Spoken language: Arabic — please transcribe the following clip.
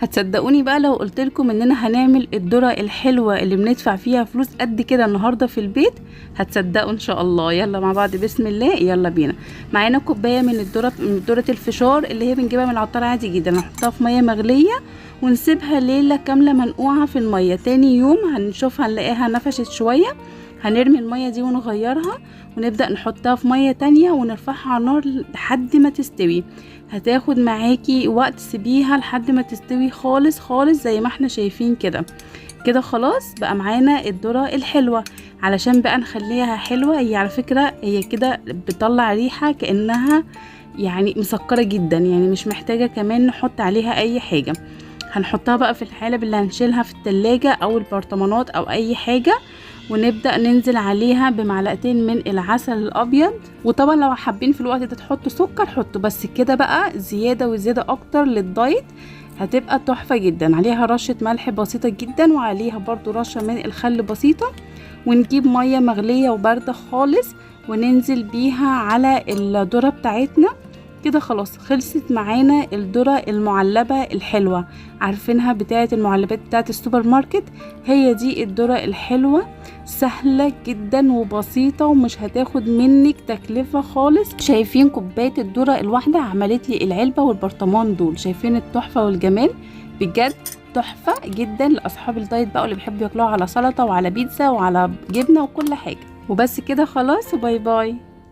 هتصدقوني بقى لو قلتلكم اننا هنعمل الذرة الحلوة اللي بندفع فيها فلوس قد كده النهاردة في البيت؟ هتصدقوا ان شاء الله. يلا مع بعض بسم الله، يلا بينا. معانا كوباية من ذرة الفشار اللي هي بنجيبها من العطار عادي جدا. نحطها في مية مغلية ونسيبها ليلة كاملة منقوعة في المية. تاني يوم هنشوفها نلاقيها نفشت شوية، هنرمي المية دي ونغيرها ونبدأ نحطها في مية تانية ونرفعها على النار لحد ما تستوي. هتاخد معاكي وقت، سيبيها لحد ما تستوي خالص خالص زي ما احنا شايفين كده. كده خلاص بقى معانا الذرة الحلوة. علشان بقى نخليها حلوة، هي على فكرة هي كده بتطلع ريحة كأنها يعني مسكرة جدا، يعني مش محتاجة كمان نحط عليها اي حاجة. هنحطها بقى في الحالب اللي هنشيلها في التلاجة او البرطمانات او اي حاجة، ونبدأ ننزل عليها بمعلقتين من العسل الابيض. وطبعا لو حابين في الوقت ده تحطوا سكر حطوا، بس كده بقى زيادة وزيادة اكتر للدايت هتبقى تحفة جدا. عليها رشة ملح بسيطة جدا وعليها برضو رشة من الخل بسيطة. ونجيب مية مغلية وباردة خالص وننزل بيها على الذرة بتاعتنا. كده خلاص خلصت معانا الذرة المعلبة الحلوة، عارفينها بتاعة المعلبات بتاعة السوبر ماركت. هي دي الذرة الحلوة، سهلة جدا وبسيطة ومش هتاخد منك تكلفة خالص. شايفين كوباية الذرة الواحدة عملت لي العلبة والبرطمان دول؟ شايفين التحفة والجمال؟ بجد تحفة جدا لأصحاب الدايت بقى اللي بيحبوا ياكلوها على سلطة وعلى بيتزا وعلى جبنة وكل حاجة. وبس كده خلاص، وباي باي.